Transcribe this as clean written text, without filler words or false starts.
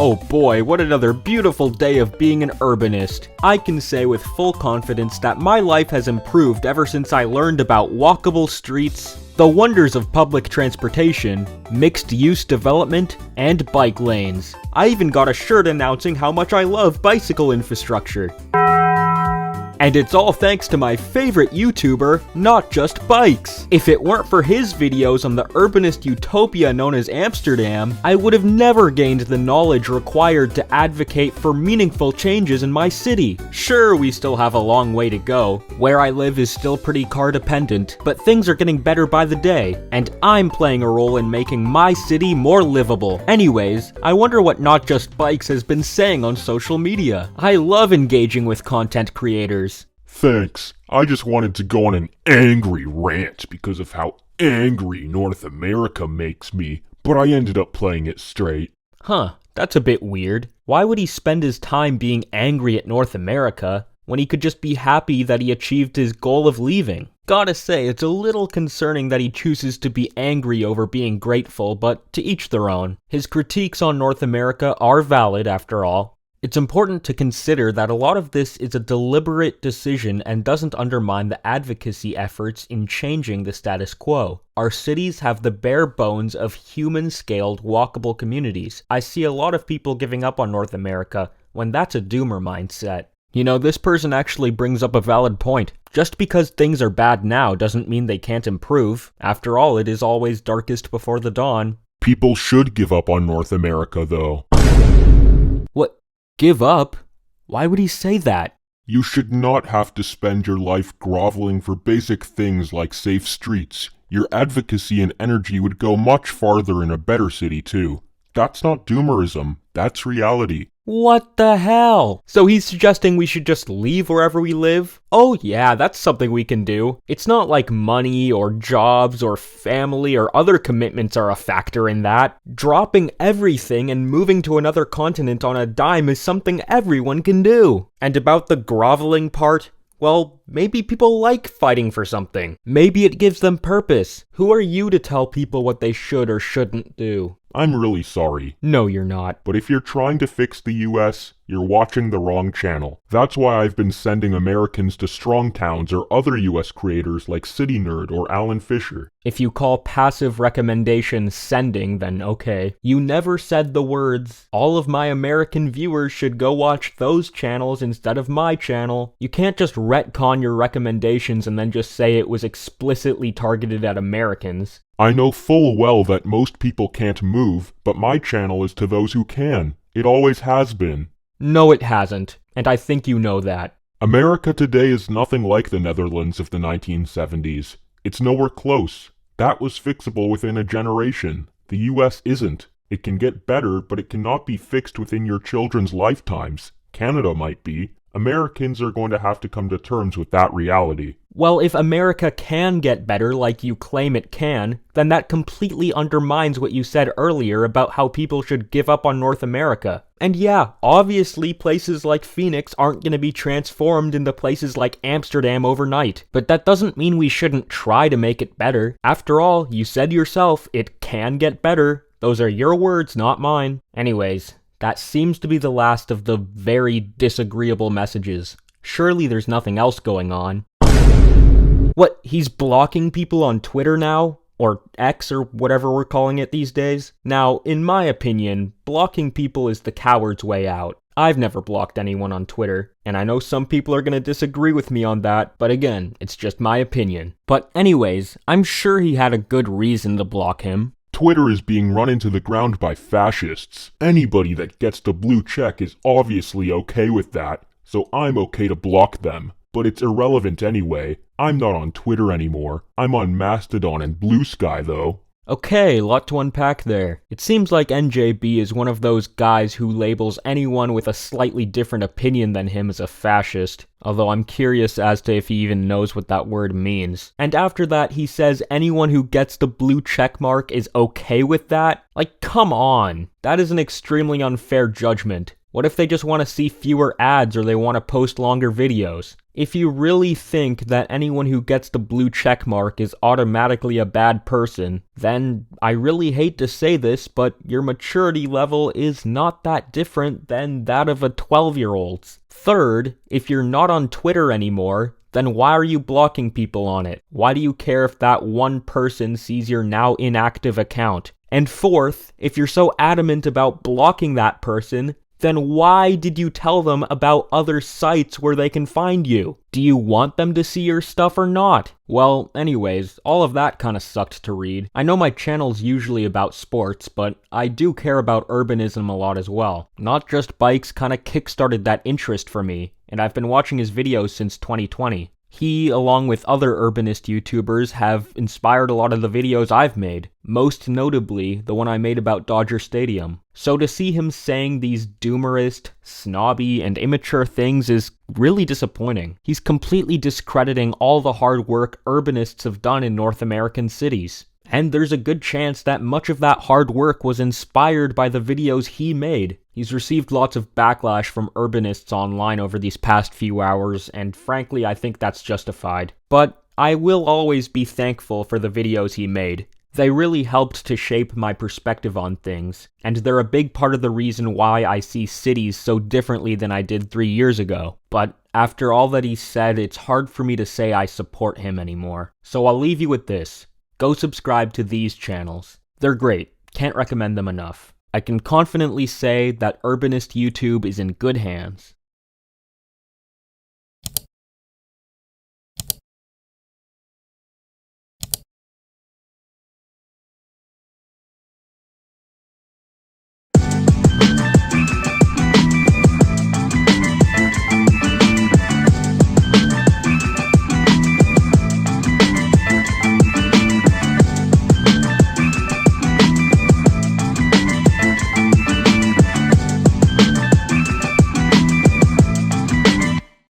Oh boy, what another beautiful day of being an urbanist. I can say with full confidence that my life has improved ever since I learned about walkable streets, the wonders of public transportation, mixed-use development, and bike lanes. I even got a shirt announcing how much I love bicycle infrastructure. And it's all thanks to my favorite YouTuber, Not Just Bikes. If it weren't for his videos on the urbanist utopia known as Amsterdam, I would have never gained the knowledge required to advocate for meaningful changes in my city. Sure, we still have a long way to go. Where I live is still pretty car dependent, but things are getting better by the day, and I'm playing a role in making my city more livable. Anyways, I wonder what Not Just Bikes has been saying on social media. I love engaging with content creators. Thanks. I just wanted to go on an angry rant because of how angry North America makes me, but I ended up playing it straight. Huh, that's a bit weird. Why would he spend his time being angry at North America when he could just be happy that he achieved his goal of leaving? Gotta say, it's a little concerning that he chooses to be angry over being grateful, but to each their own. His critiques on North America are valid after all. It's important to consider that a lot of this is a deliberate decision and doesn't undermine the advocacy efforts in changing the status quo. Our cities have the bare bones of human-scaled walkable communities. I see a lot of people giving up on North America when that's a doomer mindset. You know, this person actually brings up a valid point. Just because things are bad now doesn't mean they can't improve. After all, it is always darkest before the dawn. People should give up on North America, though. What? Give up? Why would he say that? You should not have to spend your life groveling for basic things like safe streets. Your advocacy and energy would go much farther in a better city too. That's not doomerism, that's reality. What the hell? So he's suggesting we should just leave wherever we live? Oh yeah, that's something we can do. It's not like money or jobs or family or other commitments are a factor in that. Dropping everything and moving to another continent on a dime is something everyone can do. And about the groveling part, well, maybe people like fighting for something. Maybe it gives them purpose. Who are you to tell people what they should or shouldn't do? I'm really sorry. No, you're not. But if you're trying to fix the US, you're watching the wrong channel. That's why I've been sending Americans to Strong Towns or other US creators like City Nerd or Alan Fisher. If you call passive recommendation sending, then okay. You never said the words, all of my American viewers should go watch those channels instead of my channel. You can't just retcon your recommendations and then just say it was explicitly targeted at Americans. I know full well that most people can't move, but my channel is to those who can. It always has been. No, it hasn't, and I think you know that. America today is nothing like the Netherlands of the 1970s. It's nowhere close. That was fixable within a generation. The US isn't. It can get better, but it cannot be fixed within your children's lifetimes. Canada might be. Americans are going to have to come to terms with that reality. Well, if America can get better like you claim it can, then that completely undermines what you said earlier about how people should give up on North America. And yeah, obviously places like Phoenix aren't going to be transformed into places like Amsterdam overnight, but that doesn't mean we shouldn't try to make it better. After all, you said yourself, it can get better. Those are your words, not mine. Anyways, that seems to be the last of the very disagreeable messages. Surely there's nothing else going on. What, he's blocking people on Twitter now? Or X, or whatever we're calling it these days? Now, in my opinion, blocking people is the coward's way out. I've never blocked anyone on Twitter, and I know some people are gonna disagree with me on that, but again, it's just my opinion. But anyways, I'm sure he had a good reason to block him. Twitter is being run into the ground by fascists. Anybody that gets the blue check is obviously okay with that, so I'm okay to block them. But it's irrelevant anyway. I'm not on Twitter anymore. I'm on Mastodon and Blue Sky though. Okay, lot to unpack there. It seems like NJB is one of those guys who labels anyone with a slightly different opinion than him as a fascist, although I'm curious as to if he even knows what that word means. And after that, he says anyone who gets the blue checkmark is okay with that? Like, come on. That is an extremely unfair judgment. What if they just want to see fewer ads or they want to post longer videos? If you really think that anyone who gets the blue check mark is automatically a bad person, then I really hate to say this, but your maturity level is not that different than that of a 12-year-old's. Third, if you're not on Twitter anymore, then why are you blocking people on it? Why do you care if that one person sees your now inactive account? And fourth, if you're so adamant about blocking that person, then why did you tell them about other sites where they can find you? Do you want them to see your stuff or not? Well, anyways, all of that kinda sucked to read. I know my channel's usually about sports, but I do care about urbanism a lot as well. Not Just Bikes kinda kickstarted that interest for me, and I've been watching his videos since 2020. He, along with other urbanist YouTubers, have inspired a lot of the videos I've made, most notably the one I made about Dodger Stadium. So to see him saying these doomerist, snobby, and immature things is really disappointing. He's completely discrediting all the hard work urbanists have done in North American cities. And there's a good chance that much of that hard work was inspired by the videos he made. He's received lots of backlash from urbanists online over these past few hours, and frankly, I think that's justified. But I will always be thankful for the videos he made. They really helped to shape my perspective on things, and they're a big part of the reason why I see cities so differently than I did 3 years ago. But after all that he said, it's hard for me to say I support him anymore. So I'll leave you with this. Go subscribe to these channels. They're great. Can't recommend them enough. I can confidently say that urbanist YouTube is in good hands.